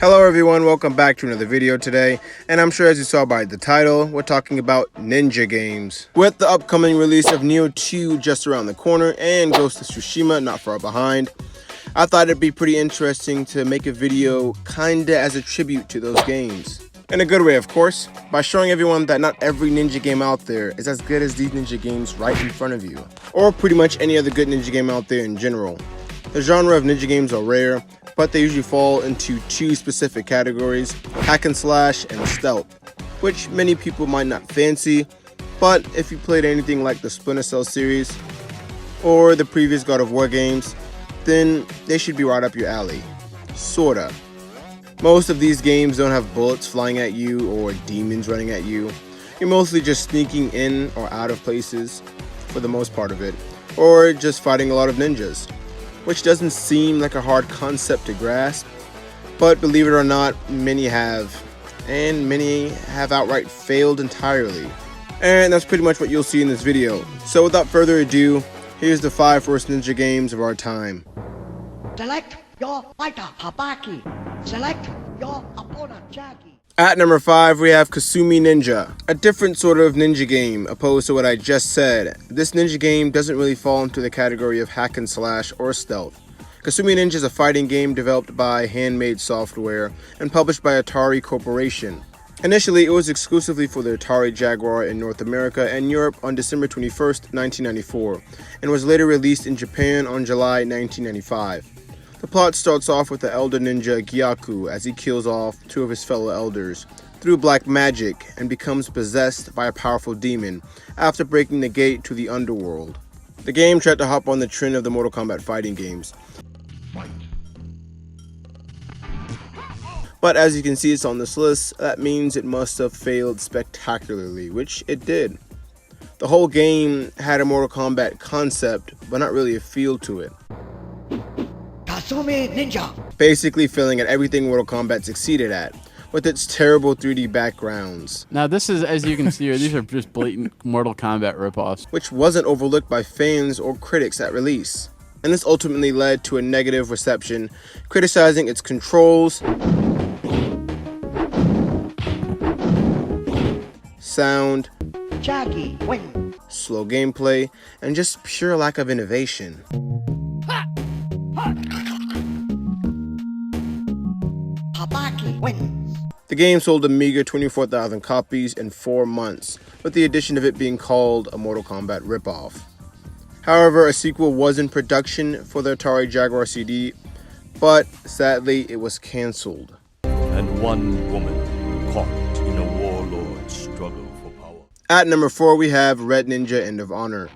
Hello everyone, welcome back to another video today, and I'm sure as you saw by the title, we're talking about ninja games. With the upcoming release of Nioh 2 just around the corner and Ghost of Tsushima not far behind, I thought it'd be pretty interesting to make a video kinda as a tribute to those games. In a good way, of course, by showing everyone that not every ninja game out there is as good as these ninja games right in front of you, or pretty much any other good ninja game out there in general. The genre of ninja games are rare, but they usually fall into two specific categories, hack and slash and stealth, which many people might not fancy, but if you played anything like the Splinter Cell series or the previous God of War games, then they should be right up your alley. Sorta. Most of these games don't have bullets flying at you or demons running at you. You're mostly just sneaking in or out of places for the most part of it, or just fighting a lot of ninjas, which doesn't seem like a hard concept to grasp, but believe it or not, many have, and many have outright failed entirely. And that's pretty much what you'll see in this video. So without further ado, here's the 5 worst ninja games of our time. Select your fighter, Habaki. Select your opponent, Jackie. At number 5, we have Kasumi Ninja, a different sort of ninja game opposed to what I just said. This ninja game doesn't really fall into the category of hack and slash or stealth. Kasumi Ninja is a fighting game developed by Handmade Software and published by Atari Corporation. Initially, it was exclusively for the Atari Jaguar in North America and Europe on December 21st, 1994, and was later released in Japan on July 1995. The plot starts off with the elder ninja Gyaku as he kills off 2 of his fellow elders through black magic and becomes possessed by a powerful demon after breaking the gate to the underworld. The game tried to hop on the trend of the Mortal Kombat fighting games, but as you can see it's on this list, that means it must have failed spectacularly, which it did. The whole game had a Mortal Kombat concept, but not really a feel to it. Kasumi Ninja. Basically failing at everything Mortal Kombat succeeded at, with its terrible 3D backgrounds. Now this is, as you can see here, these are just blatant Mortal Kombat ripoffs. Which wasn't overlooked by fans or critics at release. And this ultimately led to a negative reception, criticizing its controls, sound, Jackie win. slow gameplay, and just pure lack of innovation. Habaki wins. The game sold a meager 24,000 copies in 4 months, with the addition of it being called a Mortal Kombat ripoff. However, a sequel was in production for the Atari Jaguar CD, but sadly it was cancelled. And one woman caught in a warlord's struggle for power. At number 4, we have Ret Ninja End of Honor.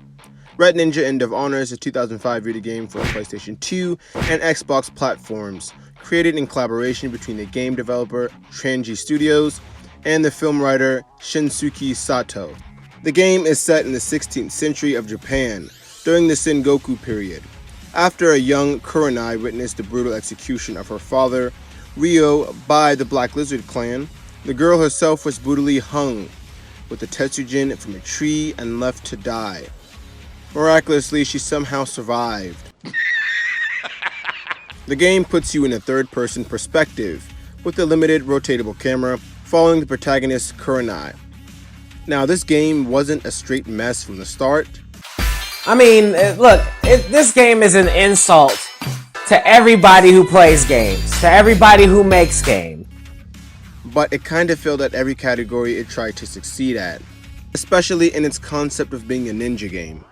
Ret Ninja End of Honor is a 2005 video game for the PlayStation 2 and Xbox platforms, created in collaboration between the game developer Tranji Studios and the film writer Shinsuke Sato. The game is set in the 16th century of Japan, during the Sengoku period. After a young Kurenai witnessed the brutal execution of her father, Ryo, by the Black Lizard clan, the girl herself was brutally hung with a tetsujin from a tree and left to die. Miraculously, she somehow survived. The game puts you in a third-person perspective, with a limited rotatable camera, following the protagonist Kurenai. Now, this game wasn't a straight mess from the start. I mean, look, this game is an insult to everybody who plays games, to everybody who makes games. But it kind of failed at every category it tried to succeed at, especially in its concept of being a ninja game.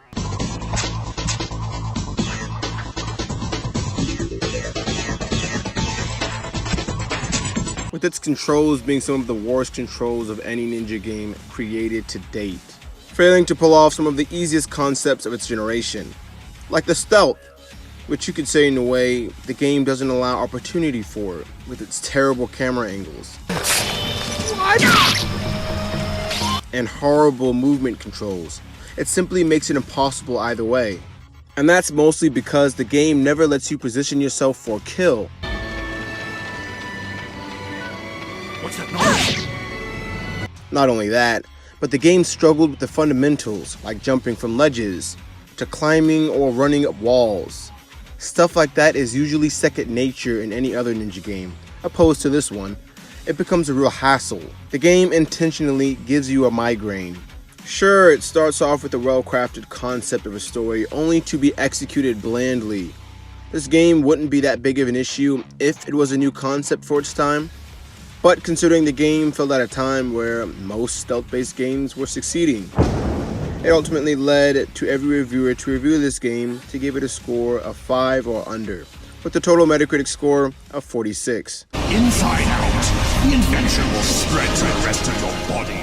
With its controls being some of the worst controls of any ninja game created to date, failing to pull off some of the easiest concepts of its generation, like the stealth, which you could say in a way the game doesn't allow opportunity for with its terrible camera angles. And horrible movement controls. It simply makes it impossible either way. And that's mostly because the game never lets you position yourself for a kill. What's that noise? Not only that, but the game struggled with the fundamentals like jumping from ledges to climbing or running up walls. Stuff like that is usually second nature in any other ninja game, opposed to this one, it becomes a real hassle. The game intentionally gives you a migraine. Sure, it starts off with a well-crafted concept of a story only to be executed blandly. This game wouldn't be that big of an issue if it was a new concept for its time, but considering the game fell at a time where most stealth-based games were succeeding, it ultimately led to every reviewer to review this game to give it a score of 5 or under, with a total Metacritic score of 46. Inside out, the invention will spread to the rest of your body.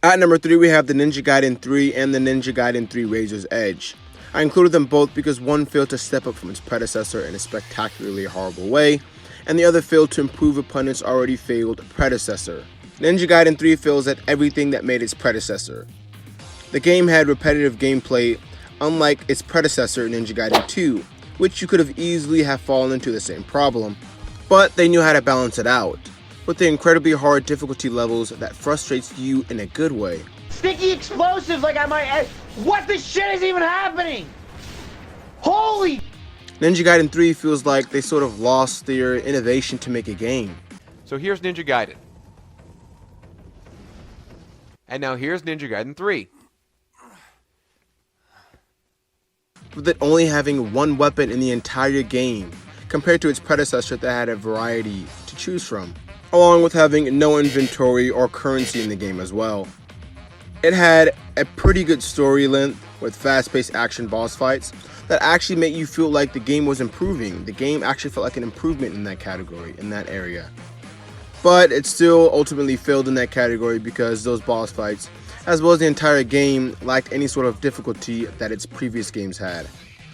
At number 3, we have the Ninja Gaiden 3 and the Ninja Gaiden 3 Razor's Edge. I included them both because one failed to step up from its predecessor in a spectacularly horrible way, and the other failed to improve upon its already failed predecessor. Ninja Gaiden 3 fails at everything that made its predecessor. The game had repetitive gameplay, unlike its predecessor Ninja Gaiden 2, which you could have easily have fallen into the same problem, but they knew how to balance it out, with the incredibly hard difficulty levels that frustrates you in a good way. Sticky explosives like I might... What the shit is even happening? Holy... Ninja Gaiden 3 feels like they sort of lost their innovation to make a game. So here's Ninja Gaiden. And now here's Ninja Gaiden 3. With it only having one weapon in the entire game, compared to its predecessor that had a variety to choose from, along with having no inventory or currency in the game as well. It had a pretty good story length with fast-paced action boss fights that actually made you feel like the game was improving. The game actually felt like an improvement in that category, in that area. But it still ultimately failed in that category because those boss fights, as well as the entire game, lacked any sort of difficulty that its previous games had,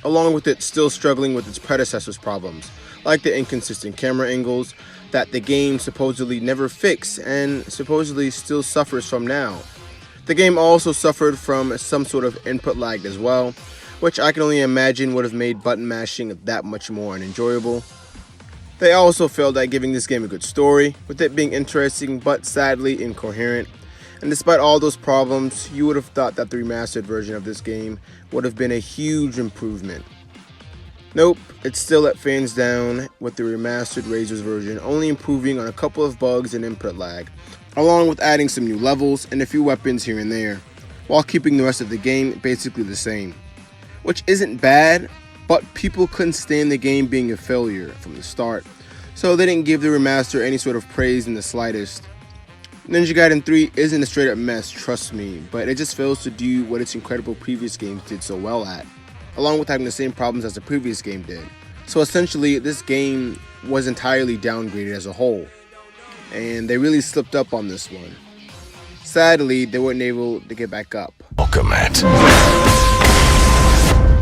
along with it still struggling with its predecessor's problems, like the inconsistent camera angles that the game supposedly never fixed and supposedly still suffers from now. The game also suffered from some sort of input lag as well, which I can only imagine would have made button mashing that much more unenjoyable. They also failed at giving this game a good story, with it being interesting but sadly incoherent. And despite all those problems, you would have thought that the remastered version of this game would have been a huge improvement. Nope, it's still let fans down, with the remastered Razor's version only improving on a couple of bugs and input lag, along with adding some new levels and a few weapons here and there, while keeping the rest of the game basically the same. Which isn't bad, but people couldn't stand the game being a failure from the start, so they didn't give the remaster any sort of praise in the slightest. Ninja Gaiden 3 isn't a straight up mess, trust me, but it just fails to do what its incredible previous games did so well at, along with having the same problems as the previous game did. So essentially, this game was entirely downgraded as a whole, and they really slipped up on this one. Sadly, they weren't able to get back up. Welcome it.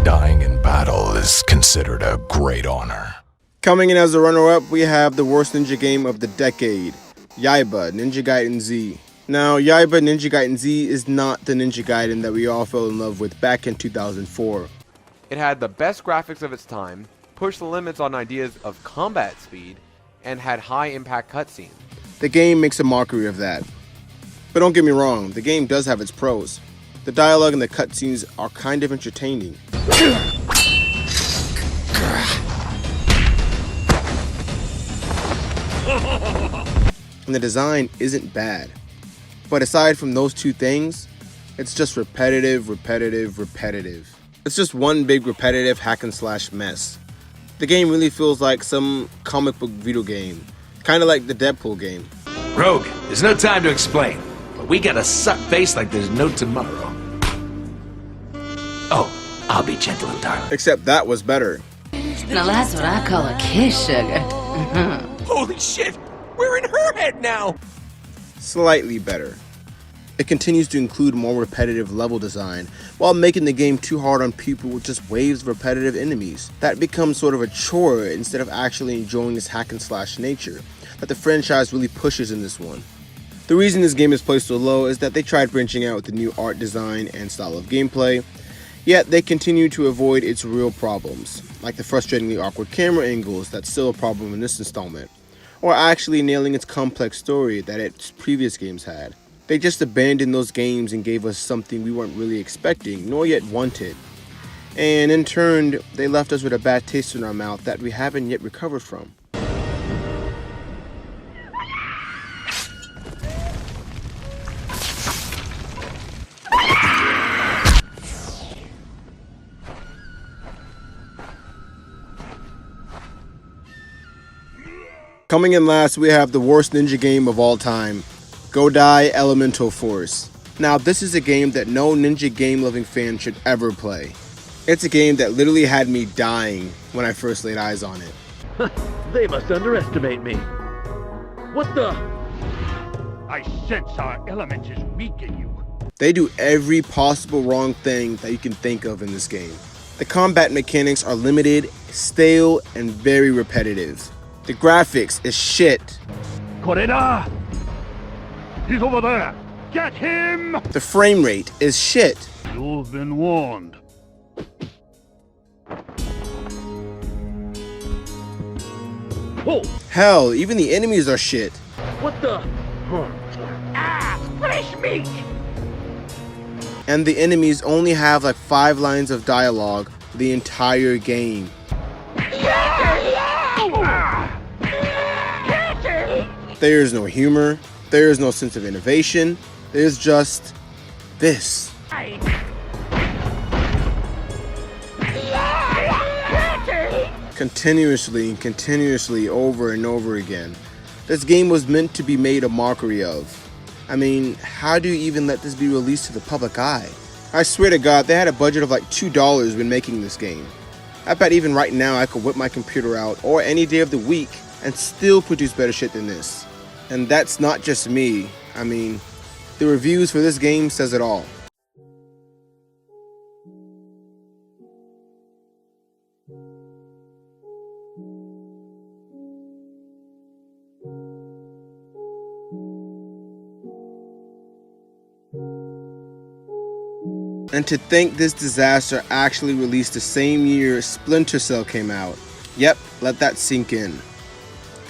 Dying in battle is considered a great honor. Coming in as a runner-up, we have the worst ninja game of the decade, Yaiba Ninja Gaiden Z. Now, Yaiba Ninja Gaiden Z is not the Ninja Gaiden that we all fell in love with back in 2004. It had the best graphics of its time, pushed the limits on ideas of combat speed, and had high-impact cutscenes. The game makes a mockery of that. But don't get me wrong, the game does have its pros. The dialogue and the cutscenes are kind of entertaining. And the design isn't bad. But aside from those two things, it's just repetitive. It's just one big repetitive hack and slash mess. The game really feels like some comic book video game, kind of like the Deadpool game. Rogue, there's no time to explain, but we gotta suck face like there's no tomorrow. Oh, I'll be gentle and darling. Except that was better. Now that's what I call a kiss, sugar. Holy shit! We're in her head now! Slightly better. It continues to include more repetitive level design, while making the game too hard on people with just waves of repetitive enemies. That becomes sort of a chore instead of actually enjoying this hack and slash nature that the franchise really pushes in this one. The reason this game is placed so low is that they tried branching out with the new art design and style of gameplay, yet they continue to avoid its real problems, like the frustratingly awkward camera angles that's still a problem in this installment, or actually nailing its complex story that its previous games had. They just abandoned those games and gave us something we weren't really expecting, nor yet wanted. And in turn, they left us with a bad taste in our mouth that we haven't yet recovered from. Coming in last, we have the worst ninja game of all time, Godai Elemental Force. Now, this is a game that no ninja game-loving fan should ever play. It's a game that literally had me dying when I first laid eyes on it. They must underestimate me. What the? I sense our element is weak in you. They do every possible wrong thing that you can think of in this game. The combat mechanics are limited, stale, and very repetitive. The graphics is shit. Koreda! He's over there! Get him! The frame rate is shit. You've been warned. Oh! Hell, even the enemies are shit. What the? Fresh meat! And the enemies only have like 5 lines of dialogue the entire game. There is no humor, there is no sense of innovation, there's just this. Continuously over and over again. This game was meant to be made a mockery of. I mean, how do you even let this be released to the public eye? I swear to God, they had a budget of like $2 when making this game. I bet even right now I could whip my computer out, or any day of the week, and still produce better shit than this. And that's not just me. I mean, the reviews for this game says it all. And to think this disaster actually released the same year Splinter Cell came out. Yep, let that sink in.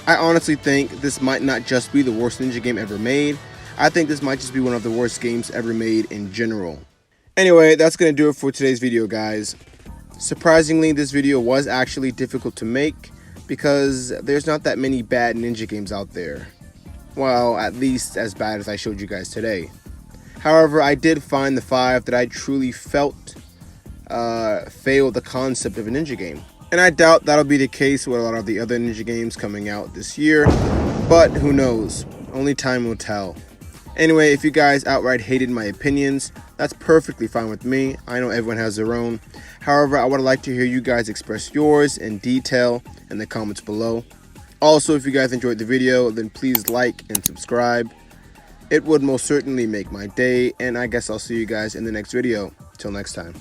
I honestly think this might not just be the worst ninja game ever made. I think this might just be one of the worst games ever made in general. Anyway, that's going to do it for today's video, guys. Surprisingly, this video was actually difficult to make because there's not that many bad ninja games out there. Well, at least as bad as I showed you guys today. However, I did find the 5 that I truly felt failed the concept of a ninja game. And I doubt that'll be the case with a lot of the other ninja games coming out this year. But who knows? Only time will tell. Anyway, if you guys outright hated my opinions, that's perfectly fine with me. I know everyone has their own. However, I would like to hear you guys express yours in detail in the comments below. Also, if you guys enjoyed the video, then please like and subscribe. It would most certainly make my day, and I guess I'll see you guys in the next video. Till next time.